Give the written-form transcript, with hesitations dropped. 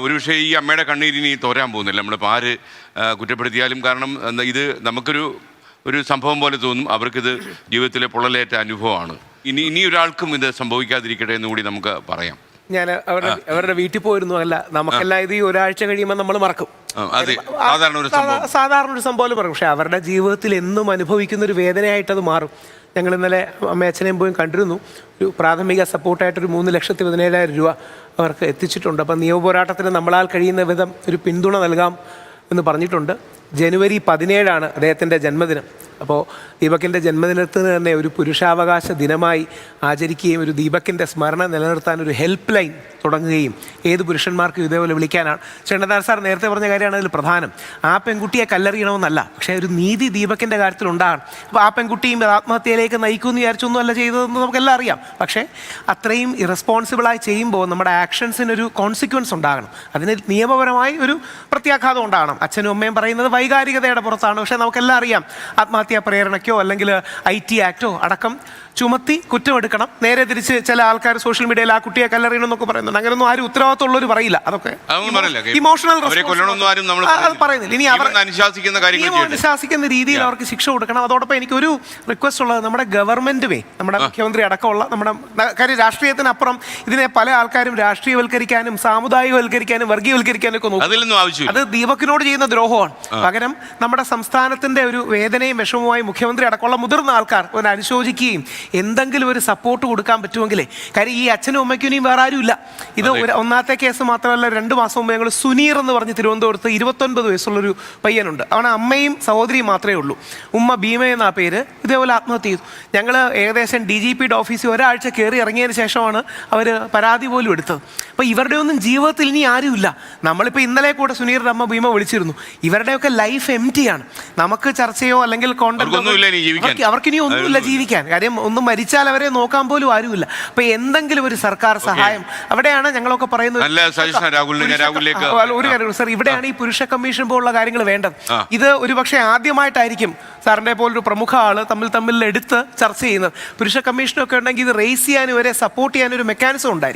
ഒരുപക്ഷെ ഈ അമ്മയുടെ കണ്ണീരിനി തോരാൻ പോകുന്നില്ല. നമ്മളിപ്പോൾ ആര് കുറ്റപ്പെടുത്തിയാലും. കാരണം എന്താ, ഇത് നമുക്കൊരു സംഭവം പോലെ തോന്നും. അവർക്കിത് ജീവിതത്തിലെ പൊള്ളലേറ്റ അനുഭവമാണ്. ഇനി ഒരാൾക്കും ഇത് സംഭവിക്കാതിരിക്കട്ടെ എന്ന് കൂടി നമുക്ക് പറയാം. ഞാൻ അവരുടെ വീട്ടിൽ പോയിരുന്നു. അല്ല, നമുക്കെല്ലാം ഇത് ഈ ഒരാഴ്ച കഴിയുമ്പോൾ നമ്മൾ മറക്കും. സാധാരണ ഒരു സംഭവം പറയും. പക്ഷെ അവരുടെ ജീവിതത്തിൽ എന്നും അനുഭവിക്കുന്ന ഒരു വേദനയായിട്ടത് മാറും. ഞങ്ങൾ ഇന്നലെ അമ്മയച്ഛനെയും പോയി കണ്ടിരുന്നു. ഒരു പ്രാഥമിക സപ്പോർട്ടായിട്ടൊരു 3,17,000 രൂപ അവർക്ക് എത്തിച്ചിട്ടുണ്ട്. അപ്പം നിയമപോരാട്ടത്തിന് നമ്മളാൽ കഴിയുന്ന വിധം ഒരു പിന്തുണ നൽകാം എന്ന് പറഞ്ഞിട്ടുണ്ട്. ജനുവരി 17 അദ്ദേഹത്തിൻ്റെ ജന്മദിനം. അപ്പോൾ ദീപകിൻ്റെ ജന്മദിനത്തിന് തന്നെ ഒരു പുരുഷാവകാശ ദിനമായി ആചരിക്കുകയും ഒരു ദീപകിൻ്റെ സ്മരണ നിലനിർത്താൻ ഒരു ഹെൽപ്പ് ലൈൻ തുടങ്ങുകയും ഏത് പുരുഷന്മാർക്കും ഇതേപോലെ വിളിക്കാനാണ്. ശ്രീനാഥൻ സാർ നേരത്തെ പറഞ്ഞ കാര്യമാണ് അതിൽ പ്രധാനം. ആ പെൺകുട്ടിയെ കല്ലെറിയണമെന്നല്ല, പക്ഷേ ഒരു നീതി ദീപകിൻ്റെ കാര്യത്തിൽ ഉണ്ടാകണം. അപ്പോൾ ആ പെൺകുട്ടിയും ആത്മഹത്യയിലേക്ക് നയിക്കുമെന്ന് വിചാരിച്ചൊന്നും അല്ല ചെയ്തതെന്ന് നമുക്കെല്ലാം അറിയാം. പക്ഷേ അത്രയും ഇറസ്പോൺസിബിളായി ചെയ്യുമ്പോൾ നമ്മുടെ ആക്ഷൻസിനൊരു കോൺസിക്വൻസ് ഉണ്ടാകണം. അതിന് നിയമപരമായി ഒരു പ്രത്യാഘാതം ഉണ്ടാകണം. അച്ഛനും അമ്മയും പറയുന്നത് വൈകാരികതയുടെ പുറത്താണ്. പക്ഷേ നമുക്കെല്ലാം അറിയാം, ആത്മഹത്യാ പ്രേരണയ്ക്കോ അല്ലെങ്കിൽ IT ആക്റ്റോ അടക്കം ചുമത്തി കുറ്റമെടുക്കണം. നേരെ തിരിച്ച് ചില ആൾക്കാർ സോഷ്യൽ മീഡിയയിൽ ആ കുട്ടിയെ കല്ലെറിയണം എന്നൊക്കെ പറയുന്നുണ്ട്. അങ്ങനെയൊന്നും ആരും ഉത്തരവാദിത്തമുള്ളവർ പറയില്ല. അതൊക്കെ ഇമോഷണൽ പറയുന്നില്ല. ഇനി അവർ അനുശാസിക്കുന്ന രീതിയിൽ അവർക്ക് ശിക്ഷ കൊടുക്കണം. അതോടൊപ്പം എനിക്കൊരു റിക്വസ്റ്റ് ഉള്ളത്, നമ്മുടെ ഗവൺമെന്റുമേ, നമ്മുടെ മുഖ്യമന്ത്രി അടക്കമുള്ള നമ്മുടെ കാര്യം, രാഷ്ട്രീയത്തിനപ്പുറം ഇതിനെ പല ആൾക്കാരും രാഷ്ട്രീയവൽക്കരിക്കാനും സാമുദായികവൽക്കരിക്കാനും വർഗീയവൽക്കരിക്കാനും ഒക്കെ നോക്കും. അത് ദീപകിനോട് ചെയ്യുന്ന ദ്രോഹമാണ്. പകരം നമ്മുടെ സംസ്ഥാനത്തിന്റെ ഒരു വേദനയും വിഷമവുമായി മുഖ്യമന്ത്രി അടക്കമുള്ള മുതിർന്ന ആൾക്കാർ ഒരു അനുശോചിക്കുകയും എന്തെങ്കിലും ഒരു സപ്പോർട്ട് കൊടുക്കാൻ പറ്റുമെങ്കിലേ. കാര്യം ഈ അച്ഛനും അമ്മയ്ക്കും ഇനിയും വേറെ ആരും ഇല്ല. ഇത് ഒന്നാമത്തെ കേസ് മാത്രമല്ല, 2 മാസം മുമ്പ് ഞങ്ങൾ സുനീർ എന്ന് പറഞ്ഞ് തിരുവനന്തപുരത്ത് 29 വയസ്സുള്ളൊരു പയ്യനുണ്ട്. അവൻ അമ്മയും സഹോദരിയും മാത്രമേ ഉള്ളൂ. ഉമ്മ ഭീമ എന്നാ പേര്. ഇതേപോലെ ആത്മഹത്യ ചെയ്തു. ഞങ്ങൾ ഏകദേശം DGPയുടെ ഓഫീസിൽ ഒരാഴ്ച കയറി ഇറങ്ങിയതിന് ശേഷമാണ് അവർ പരാതി പോലും എടുത്തത്. അപ്പോൾ ഇവരുടെ ഒന്നും ജീവിതത്തിൽ ഇനി ആരുമില്ല. നമ്മളിപ്പോൾ ഇന്നലെ കൂടെ സുനീറിൻ്റെ അമ്മ ഭീമ വിളിച്ചിരുന്നു. ഇവരുടെയൊക്കെ ലൈഫ് എംപ്റ്റിയാണ്. നമുക്ക് ചർച്ചയോ അല്ലെങ്കിൽ അവർക്കിനി ഒന്നുമില്ല ജീവിക്കാൻ. കാര്യം ഒന്നും മരിച്ചാൽ അവരെ നോക്കാൻ പോലും ആരുമില്ല. അപ്പൊ എന്തെങ്കിലും ഒരു സർക്കാർ സഹായം അവിടെയാണ് ഞങ്ങളൊക്കെ പറയുന്നത്. ഒരു കാര്യം സർ, ഇവിടെയാണ് ഈ പുരുഷ കമ്മീഷൻ പോലുള്ള കാര്യങ്ങൾ വേണ്ടത്. ഇത് ഒരുപക്ഷെ ആദ്യമായിട്ടായിരിക്കും സാറിനെ പോലൊരു പ്രമുഖ ആള് തമ്മിൽ എടുത്ത് ചർച്ച ചെയ്യുന്നത്. പുരുഷ കമ്മീഷനൊക്കെ ഉണ്ടെങ്കിൽ ഇത് റേസ് ചെയ്യാനും ഇവരെ സപ്പോർട്ട് ചെയ്യാനും ഒരു മെക്കാനിസം ഉണ്ടായിരിക്കും.